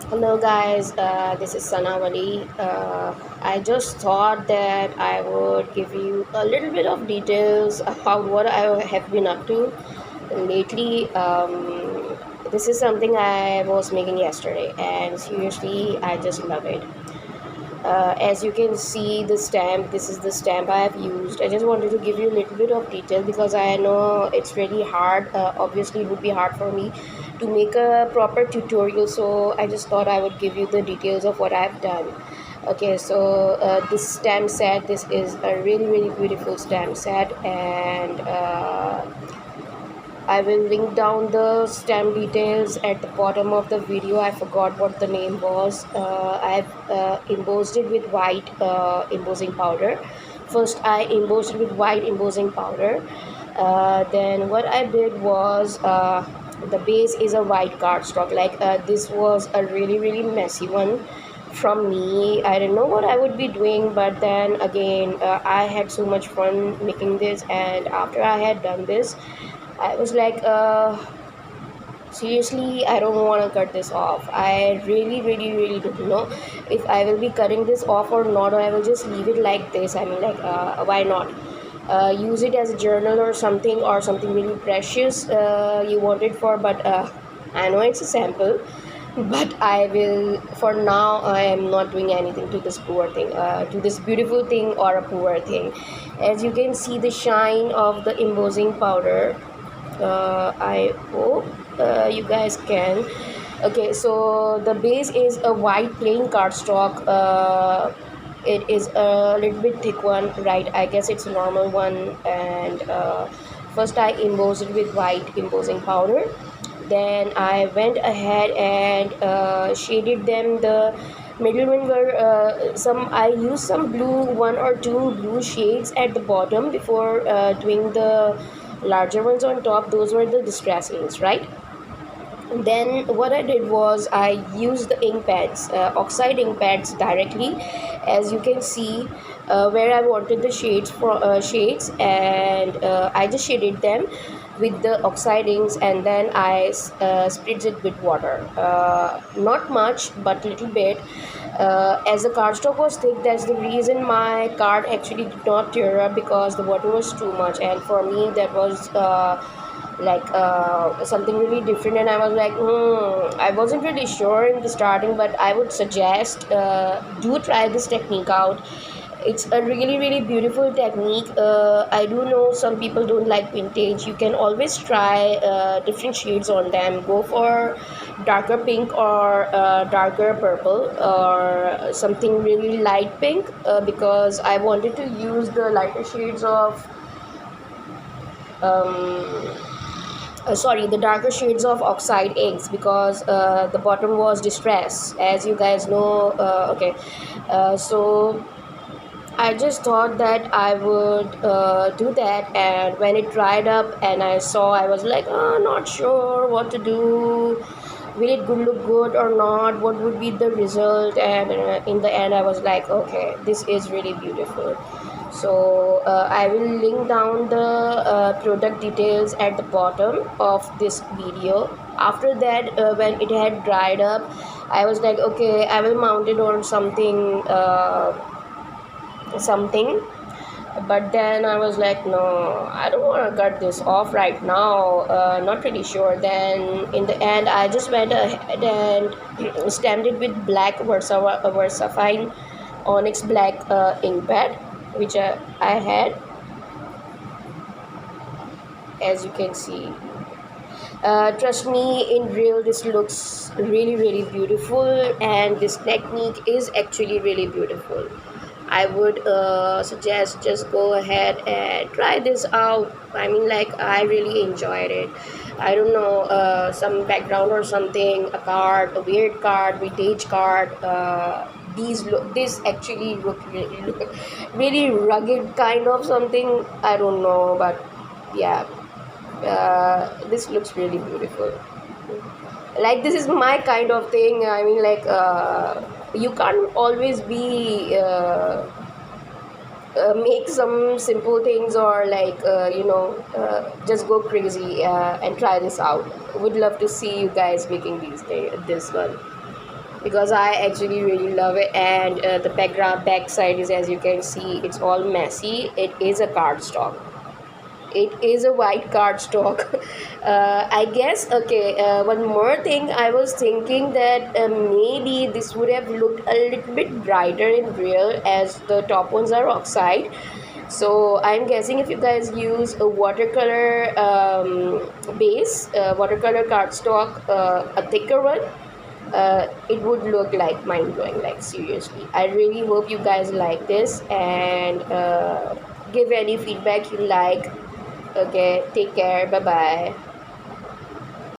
Hello guys, this is Sanawali. I just thought that I would give you a little bit of details about what I have been up to lately. This is something I was making yesterday, and seriously, I just love it. As you can see, the stamp, this is the stamp I have used. I just wanted to give you a little bit of detail because I know it's really hard. Obviously, it would be hard for me to make a proper tutorial, so I just thought I would give you the details of what I've done. Okay, so this stamp set, this is a really beautiful stamp set, and I will link down the stamp details at the bottom of the video. I forgot what the name was. I've embossed it with white embossing powder. First, I embossed it with white embossing powder. Then what I did was the base is a white cardstock. Like this was a really messy one from me. I didn't know what I would be doing, but then again, I had so much fun making this, and after I had done this, I was like, seriously, I don't want to cut this off. I really don't know if I will be cutting this off or not, or I will just leave it like this. I mean, like, why not? Use it as a journal or something really precious you want it for, but I know it's a sample. But I will, for now, I am not doing anything to this poor thing, to this beautiful thing or a poor thing. As you can see, the shine of the embossing powder, I hope you guys can. Okay, so the base is a white plain cardstock. It is a little bit thick one, right? I guess it's a normal one. And first I embossed it with white embossing powder. Then I went ahead and shaded them. The middle one were some, I used some blue, one or two blue shades at the bottom before doing the larger ones on top. Those were the distress inks, right? Then what I did was I used the ink pads, oxide ink pads directly, as you can see, where I wanted the shades for shades, and I just shaded them with the oxide inks, and then I spread it with water, not much but little bit. As the cardstock was thick, that's the reason my card actually did not tear up, because the water was too much, and for me that was something really different, and I was like, I wasn't really sure in the starting, but I would suggest do try this technique out. It's a really beautiful technique. I do know some people don't like vintage. You can always try different shades on them. Go for darker pink or darker purple or something really light pink, because I wanted to use the lighter shades of um, the darker shades of oxide inks, because the bottom was distress, as you guys know. Okay, so I just thought that I would do that, and when it dried up and I saw, I was like, oh, not sure what to do. Will it good look good or not? What would be the result? And in the end, I was like, okay, this is really beautiful. So I will link down the product details at the bottom of this video. After that, when it had dried up, I was like, okay, I will mount it on something. But then I was like, no, I don't want to cut this off right now, not really sure. Then in the end, I just went ahead and stamped it with black Versafine Onyx black ink pad, which I had, as you can see. Trust me, in real this looks really beautiful, and this technique is actually really beautiful. I would suggest just go ahead and try this out. I mean, like, I really enjoyed it. I don't know, some background or something, a card, a weird card, vintage card. This actually really rugged kind of something. I don't know, but yeah, this looks really beautiful. Like, this is my kind of thing. I mean, like, you can't always be make some simple things, or like, just go crazy and try this out. Would love to see you guys making this one. because I actually really love it. And the back side is, as you can see, it's all messy. It is a cardstock. It is a white cardstock. I guess. Okay. One more thing, I was thinking that maybe this would have looked a little bit brighter in real, as the top ones are oxide. So I'm guessing if you guys use a watercolor base, watercolor cardstock, a thicker one, it would look like mind blowing. Like seriously, I really hope you guys like this, and give any feedback you like. Okay, take care. Bye bye.